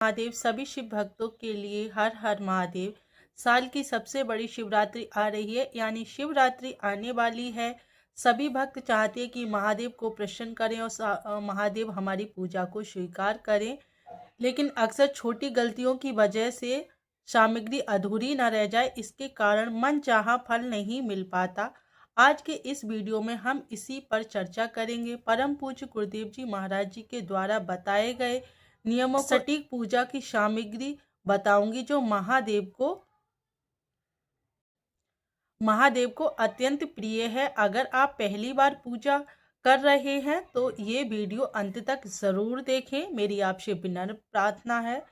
महादेव। सभी शिव भक्तों के लिए हर हर महादेव। साल की सबसे बड़ी शिवरात्रि आ रही है, यानी शिवरात्रि आने वाली है। सभी भक्त चाहते हैं कि महादेव को प्रसन्न करें और महादेव हमारी पूजा को स्वीकार करें, लेकिन अक्सर छोटी गलतियों की वजह से सामग्री अधूरी न रह जाए, इसके कारण मनचाहा फल नहीं मिल पाता। आज के इस वीडियो में हम इसी पर चर्चा करेंगे। परम पूज्य गुरुदेव जी महाराज जी के द्वारा बताए गए नियमों सटीक पूजा की सामग्री बताऊंगी, जो महादेव को अत्यंत प्रिय है। अगर आप पहली बार पूजा कर रहे हैं तो ये वीडियो अंत तक जरूर देखें, मेरी आपसे विनम्र प्रार्थना है।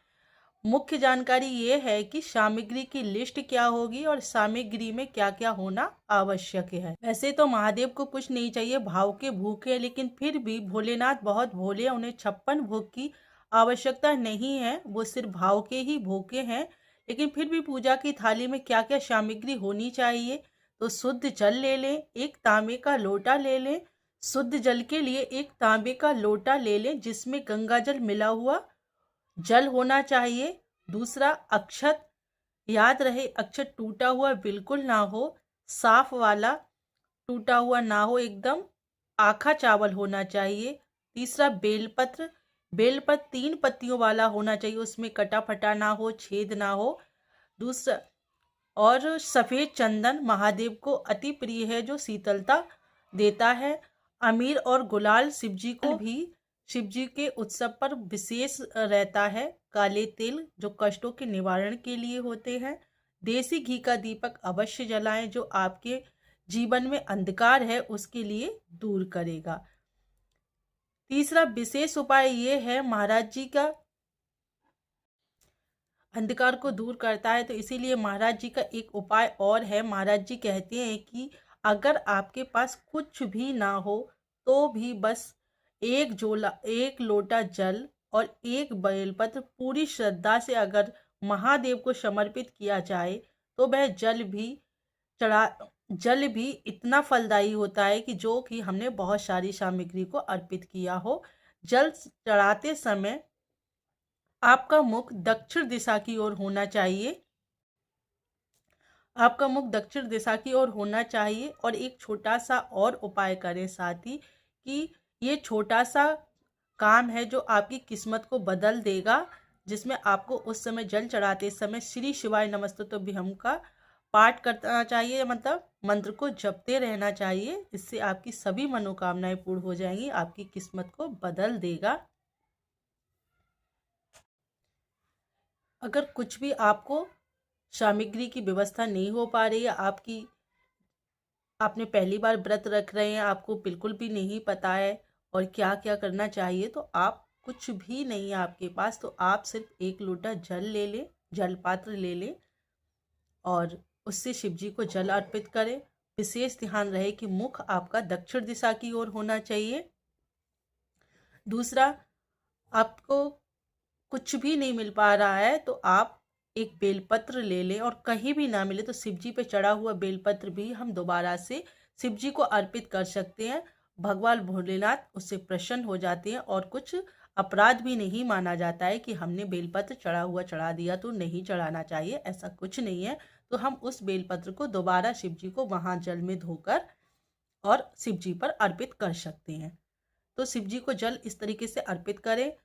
मुख्य जानकारी ये है कि सामग्री की लिस्ट क्या होगी और सामग्री में क्या क्या होना आवश्यक है। वैसे तो महादेव को कुछ नहीं चाहिए, भाव के भूखे हैं, लेकिन फिर भी भोलेनाथ बहुत भोले हैं, उन्हें 56 भोग की आवश्यकता नहीं है, वो सिर्फ भाव के ही भूखे हैं। लेकिन फिर भी पूजा की थाली में क्या क्या सामग्री होनी चाहिए, तो शुद्ध जल ले लें, एक तांबे का लोटा ले लें। शुद्ध जल के लिए एक तांबे का लोटा ले लें जिसमें गंगा जल मिला हुआ जल होना चाहिए। दूसरा, अक्षत, याद रहे अक्षत टूटा हुआ बिल्कुल ना हो, साफ वाला, टूटा हुआ ना हो, एकदम आखा चावल होना चाहिए। तीसरा, बेलपत्र, बेलपत्र 3 पत्तियों वाला होना चाहिए, उसमें कटा फटा ना हो, छेद ना हो। दूसरा, और सफेद चंदन महादेव को अति प्रिय है, जो शीतलता देता है। अमीर और गुलाल शिव जी के उत्सव पर विशेष रहता है। काले तिल, जो कष्टों के निवारण के लिए होते हैं। देसी घी का दीपक अवश्य जलाएं, जो आपके जीवन में अंधकार है उसके लिए दूर करेगा। तीसरा विशेष उपाय ये है, महाराज जी का अंधकार को दूर करता है, तो इसीलिए महाराज जी का एक उपाय और है। महाराज जी कहते हैं कि अगर आपके पास कुछ भी ना हो तो भी बस एक लोटा जल और एक बेलपत्र पूरी श्रद्धा से अगर महादेव को समर्पित किया जाए तो वह जल भी इतना फलदायी होता है कि जो कि हमने बहुत सारी सामग्री को अर्पित किया हो। जल चढ़ाते समय आपका मुख दक्षिण दिशा की ओर होना चाहिए, आपका मुख दक्षिण दिशा की ओर होना चाहिए। और एक छोटा सा और उपाय करें साथी, कि ये छोटा सा काम है जो आपकी किस्मत को बदल देगा, जिसमें आपको उस समय जल चढ़ाते समय श्री शिवाय नमस्तुभ्यं का पाठ करना चाहिए, मतलब मंत्र को जपते रहना चाहिए। इससे आपकी सभी मनोकामनाएं पूर्ण हो जाएंगी, आपकी किस्मत को बदल देगा। अगर कुछ भी आपको सामग्री की व्यवस्था नहीं हो पा रही है, आपने पहली बार व्रत रख रहे हैं, आपको बिल्कुल भी नहीं पता है और क्या क्या करना चाहिए, तो आप कुछ भी नहीं है आपके पास, तो आप सिर्फ एक लोटा जल ले लें, जल पात्र ले लें और उससे शिव जी को जल अर्पित करें। विशेष ध्यान रहे कि मुख आपका दक्षिण दिशा की ओर होना चाहिए। दूसरा, आपको कुछ भी नहीं मिल पा रहा है तो आप एक बेलपत्र ले लें, और कहीं भी ना मिले तो शिव जी पे चढ़ा हुआ बेलपत्र भी हम दोबारा से शिव जी को अर्पित कर सकते हैं। भगवान भोलेनाथ उससे प्रसन्न हो जाते हैं और कुछ अपराध भी नहीं माना जाता है कि हमने बेलपत्र चढ़ा दिया तो नहीं चढ़ाना चाहिए, ऐसा कुछ नहीं है। तो हम उस बेलपत्र को दोबारा शिव जी को वहाँ जल में धोकर और शिव जी पर अर्पित कर सकते हैं। तो शिव जी को जल इस तरीके से अर्पित करें।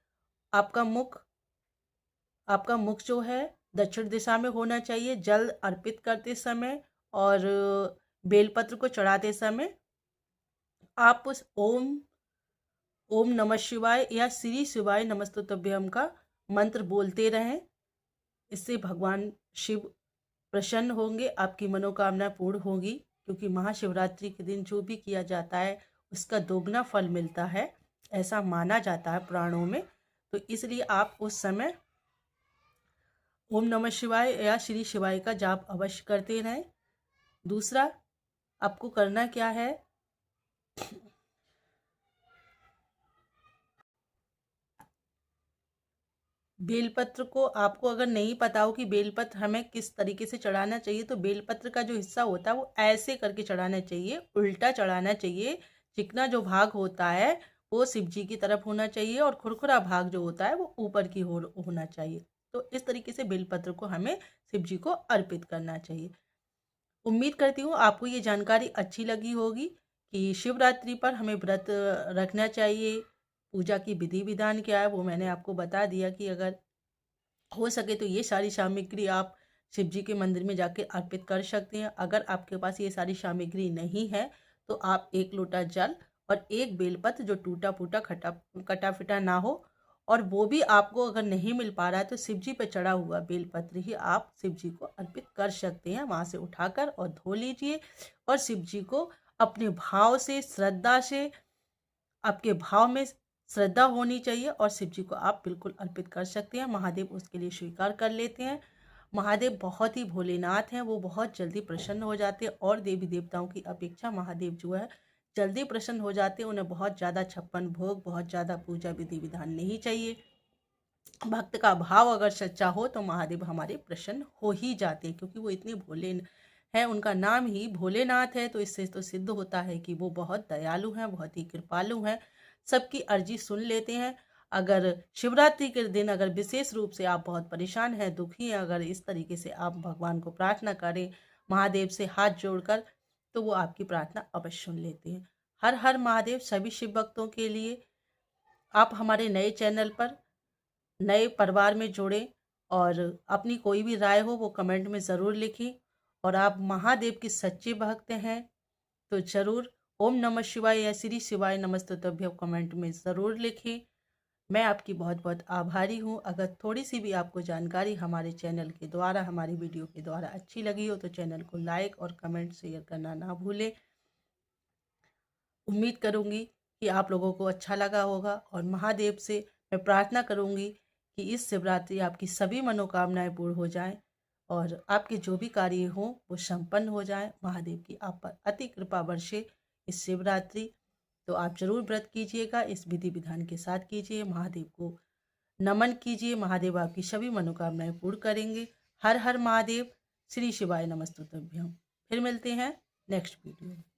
आपका मुख जो है दक्षिण दिशा में होना चाहिए जल अर्पित करते समय, और बेलपत्र को चढ़ाते समय आप उस ओम नमः शिवाय या श्री शिवाय नमस्तुभ्यं का मंत्र बोलते रहें। इससे भगवान शिव प्रसन्न होंगे, आपकी मनोकामना पूर्ण होगी, क्योंकि महाशिवरात्रि के दिन जो भी किया जाता है उसका दोगुना फल मिलता है, ऐसा माना जाता है पुराणों में। तो इसलिए आप उस समय ओम नमः शिवाय या श्री शिवाय का जाप अवश्य करते रहें। दूसरा, आपको करना क्या है, बेलपत्र को आपको अगर नहीं पता हो कि बेलपत्र हमें किस तरीके से चढ़ाना चाहिए, तो बेलपत्र का जो हिस्सा होता है वो ऐसे करके चढ़ाना चाहिए, उल्टा चढ़ाना चाहिए। चिकना जो भाग होता है वो शिव जी की तरफ होना चाहिए और खुरखुरा भाग जो होता है वो ऊपर की ओर होना चाहिए। तो इस तरीके से बेलपत्र को हमें शिव जी को अर्पित करना चाहिए। उम्मीद करती हूँ आपको ये जानकारी अच्छी लगी होगी कि शिवरात्रि पर हमें व्रत रखना चाहिए। पूजा की विधि विधान क्या है वो मैंने आपको बता दिया कि अगर हो सके तो ये सारी सामग्री आप शिव जी के मंदिर में जाके अर्पित कर सकते हैं। अगर आपके पास ये सारी सामग्री नहीं है तो आप 1 लोटा जल और 1 बेलपत्र जो टूटा फूटा कटा फिटा ना हो, और वो भी आपको अगर नहीं मिल पा रहा है तो शिव जी पे चढ़ा हुआ बेलपत्र ही आप शिव जी को अर्पित कर सकते हैं। वहाँ से उठाकर और धो लीजिए और शिव जी को अपने भाव से, श्रद्धा से, आपके भाव में श्रद्धा होनी चाहिए और शिव जी को आप बिल्कुल अर्पित कर सकते हैं। महादेव उसके लिए स्वीकार कर लेते हैं। महादेव बहुत ही भोलेनाथ हैं, वो बहुत जल्दी प्रसन्न हो जाते हैं और देवी देवताओं की अपेक्षा महादेव जो है जल्दी प्रसन्न हो जाते हैं। उन्हें बहुत ज़्यादा 56 भोग, बहुत ज़्यादा पूजा विधि विधान नहीं चाहिए। भक्त का भाव अगर सच्चा हो तो महादेव हमारे प्रसन्न हो ही जाते हैं, क्योंकि वो इतने भोले हैं, उनका नाम ही भोलेनाथ है। तो इससे तो सिद्ध होता है कि वो बहुत दयालु हैं, बहुत ही कृपालु हैं, सबकी अर्जी सुन लेते हैं। अगर शिवरात्रि के दिन अगर विशेष रूप से आप बहुत परेशान हैं, दुखी हैं, अगर इस तरीके से आप भगवान को प्रार्थना करें महादेव से हाथ जोड़कर, तो वो आपकी प्रार्थना अवश्य सुन लेते हैं। हर हर महादेव सभी शिव भक्तों के लिए। आप हमारे नए चैनल पर नए परिवार में जुड़ें और अपनी कोई भी राय हो वो कमेंट में ज़रूर लिखें। और आप महादेव के सच्चे भक्त हैं तो ज़रूर ओम नमः शिवाय या श्री शिवाय नमस्तुभ्यं कमेंट में ज़रूर लिखें। मैं आपकी बहुत बहुत आभारी हूँ। अगर थोड़ी सी भी आपको जानकारी हमारे चैनल के द्वारा, हमारी वीडियो के द्वारा अच्छी लगी हो तो चैनल को लाइक और कमेंट शेयर करना ना भूलें। उम्मीद करूँगी कि आप लोगों को अच्छा लगा होगा और महादेव से मैं प्रार्थना करूँगी कि इस शिवरात्रि आपकी सभी मनोकामनाएं पूर्ण हो जाएं और आपके जो भी कार्य हों वो संपन्न हो जाएं। महादेव की आप पर अति कृपा बरसे इस शिवरात्रि। तो आप जरूर व्रत कीजिएगा, इस विधि विधान के साथ कीजिए, महादेव को नमन कीजिए। महादेव आपकी सभी मनोकामनाएं पूर्ण करेंगे। हर हर महादेव। श्री शिवाय नमस्तुभ्यं। फिर मिलते हैं नेक्स्ट वीडियो में।